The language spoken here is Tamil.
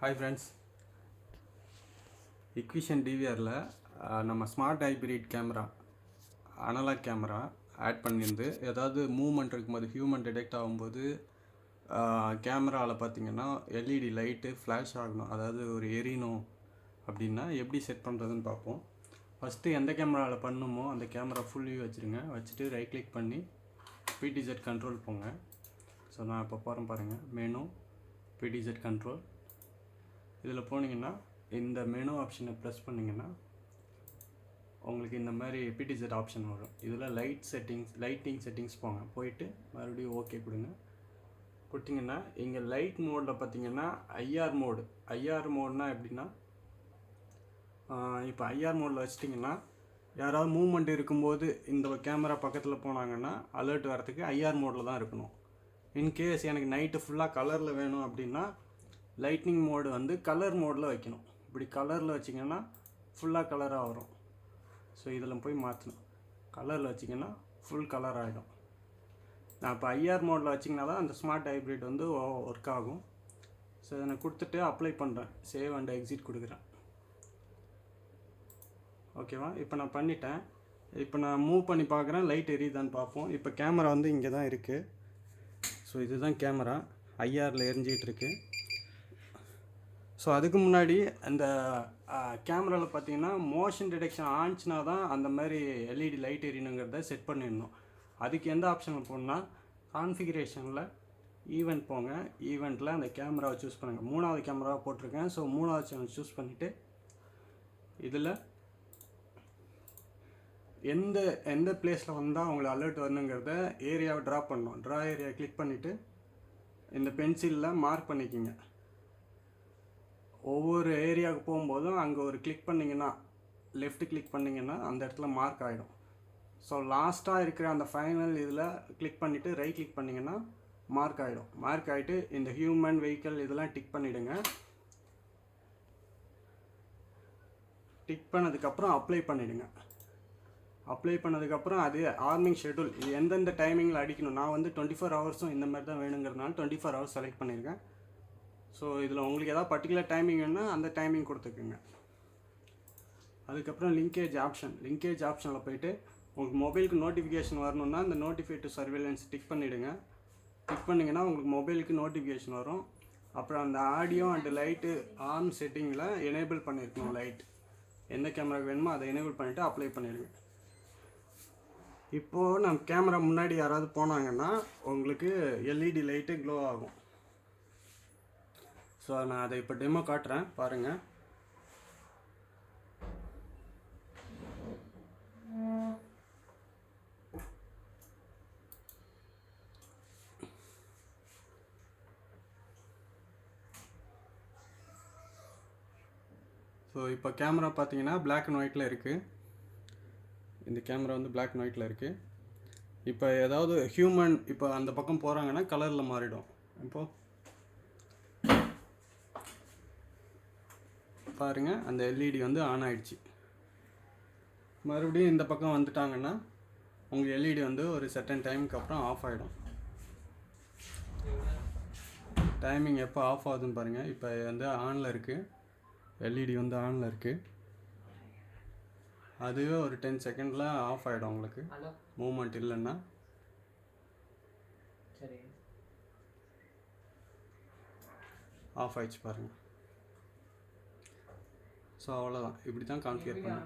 Hi friends, Equation DVRல நம்ம smart hybrid camera analogue camera add பண்ணியிருந்து ஏதாவது மூவ்மெண்ட் இருக்கும்போது ஹியூமன் டிடெக்ட் ஆகும்போது கேமராவில் பார்த்தீங்கன்னா எல்இடி லைட்டு ஃப்ளாஷ் ஆகணும், அதாவது ஒரு எரியணும் அப்படின்னா எப்படி செட் பண்ணுறதுன்னு பார்ப்போம். ஃபஸ்ட்டு எந்த கேமராவில் பண்ணுமோ அந்த கேமரா ஃபுல் வியூ வச்சுருங்க. வச்சுட்டு ரைட் கிளிக் பண்ணி PTZ கண்ட்ரோல் போங்க. ஸோ நான் இப்போ போகிறேன் பாருங்கள், மெனு PTZ கண்ட்ரோல். இதில் போனீங்கன்னா இந்த மெனு ஆப்ஷனை ப்ரெஸ் பண்ணிங்கன்னா உங்களுக்கு இந்த மாதிரி PTZ ஆப்ஷன் வரும். இதில் லைட்டிங் செட்டிங்ஸ் போங்க. போயிட்டு மறுபடியும் ஓகே கொடுங்க. கொடுத்தீங்கன்னா இங்கே லைட் மோடில் பார்த்தீங்கன்னா ஐஆர் மோட்னால் எப்படின்னா, இப்போ ஐஆர் மோடில் வச்சிட்டிங்கன்னா யாராவது மூவ்மெண்ட் இருக்கும்போது இந்த கேமரா பக்கத்தில் போனாங்கன்னா அலர்ட் வரத்துக்கு ஐஆர் மோடில் தான் இருக்கணும். இன்கேஸ் எனக்கு நைட்டு ஃபுல்லாக கலரில் வேணும் அப்படின்னா லைட்னிங் மோடு வந்து கலர் மோடில் வைக்கணும். இப்படி கலரில் வச்சிங்கன்னா ஃபுல்லாக கலராக வரும். ஸோ இதில் போய் மாற்றணும். கலரில் வச்சிங்கன்னா ஃபுல் கலர் ஆகிடும். நான் இப்போ ஐஆர் மோடில் வச்சிங்கன்னா தான் அந்த ஸ்மார்ட் ஹைப்ரிட் வந்து ஒர்க் ஆகும். ஸோ இதை நான் கொடுத்துட்டு அப்ளை பண்ணுறேன். சேவ் அண்ட் எக்ஸிட் கொடுக்குறேன். ஓகேவா? இப்போ நான் பண்ணிட்டேன். இப்போ நான் மூவ் பண்ணி பார்க்குறேன், லைட் எரியுதான்னு பார்ப்போம். இப்போ கேமரா வந்து இங்கே தான் இருக்குது. ஸோ இதுதான் கேமரா ஐஆரில் எரிஞ்சிகிட்டு இருக்கு. ஸோ அதுக்கு முன்னாடி அந்த கேமராவில் பார்த்தீங்கன்னா மோஷன் டிடெக்ஷன் ஆனிச்சுனா தான் அந்த மாதிரி எல்இடி லைட் எரியணுங்கிறத செட் பண்ணிடணும். அதுக்கு எந்த ஆப்ஷனில் போனால் கான்ஃபிகரேஷனில் ஈவெண்ட் போங்க. ஈவெண்ட்டில் அந்த கேமராவை சூஸ் பண்ணுங்கள். 3வது கேமராவை போட்டிருக்கேன். ஸோ 3வது சேனல் சூஸ் பண்ணிவிட்டு இதில் எந்த பிளேஸில் வந்தால் அவங்களை அலர்ட் வரணுங்கிறத ஏரியாவை ட்ரா பண்ணணும். ட்ரா ஏரியா கிளிக் பண்ணிவிட்டு இந்த பென்சிலில் மார்க் பண்ணிக்கிங்க. ஒவ்வொரு ஏரியாவுக்கு போகும்போதும் அங்கே ஒரு கிளிக் பண்ணிங்கன்னா, லெஃப்ட் கிளிக் பண்ணிங்கன்னா அந்த இடத்துல மார்க் ஆகிடும். ஸோ லாஸ்ட்டாக இருக்கிற அந்த ஃபைனல் இதில் கிளிக் பண்ணிவிட்டு ரைட் கிளிக் பண்ணிங்கன்னா மார்க் ஆகிடும். மார்க் ஆகிட்டு இந்த ஹியூமன் வெஹிக்கிள் இதெல்லாம் டிக் பண்ணிவிடுங்க. டிக் பண்ணதுக்கப்புறம் அப்ளை பண்ணிவிடுங்க. அப்ளை பண்ணதுக்கப்புறம் அது ஆர்மிங் ஷெட்யூல், இது எந்தெந்த டைமிங்கில் அடிக்கணும். நான் வந்து 24 ஹவர்ஸும் இந்த மாதிரி தான் வேணுங்கிறதுனால 24 ஹவர்ஸ் செலக்ட் பண்ணியிருக்கேன். ஸோ இதில் உங்களுக்கு ஏதாவது பர்டிகுலர் டைமிங் வேணுன்னா அந்த டைமிங் கொடுத்துக்குங்க. அதுக்கப்புறம் லிங்கேஜ் ஆப்ஷனில் போய்ட்டு உங்களுக்கு மொபைலுக்கு நோட்டிஃபிகேஷன் வரணுன்னா அந்த நோட்டிஃபை டு சர்வேலன்ஸ் டிக் பண்ணிவிடுங்க. டிக் பண்ணிங்கன்னா உங்களுக்கு மொபைலுக்கு நோட்டிஃபிகேஷன் வரும். அப்புறம் அந்த ஆடியோ அண்ட் லைட்டு ஆன் செட்டிங்கில் எனேபிள் பண்ணியிருக்கணும். லைட் எந்த கேமராவுக்கு வேணுமோ அதை எனேபிள் பண்ணிவிட்டு அப்ளை பண்ணிடுங்க. இப்போது நம்ம கேமரா முன்னாடி யாராவது போனாங்கன்னா உங்களுக்கு எல்இடி லைட்டு க்ளோ ஆகும். ஸோ நான் அதை இப்போ டெமோ காட்டுறேன் பாருங்கள். ஸோ இப்போ கேமரா பார்த்தீங்கன்னா பிளாக் அண்ட் ஒயிட்டில் இருக்குது. இந்த கேமரா வந்து பிளாக் அண்ட் ஒயிட்டில் இருக்குது. இப்போ ஏதாவது ஹியூமன் இப்போ அந்த பக்கம் போகிறாங்கன்னா கலரில் மாறிடும். இப்போது பாருங்கள், அந்த எல்இடி வந்து ஆன் ஆகிடுச்சு. மறுபடியும் இந்த பக்கம் வந்துட்டாங்கன்னா உங்கள் எல்இடி வந்து ஒரு செர்டன் டைமுக்கு அப்புறம் ஆஃப் ஆகிடும். டைமிங் எப்போ ஆஃப் ஆகுதுன்னு பாருங்கள். இப்போ வந்து ஆனில் இருக்குது, எல்இடி வந்து ஆனில் இருக்குது. அதுவே ஒரு 10 செகண்டில் ஆஃப் ஆகிடும். உங்களுக்கு மூவ்மெண்ட் இல்லைன்னா ஆஃப் ஆகிடுச்சு பாருங்கள். ஸோ அவ்வளோதான். இப்படி தான் கான்ஃபிகர் பண்ணணும்.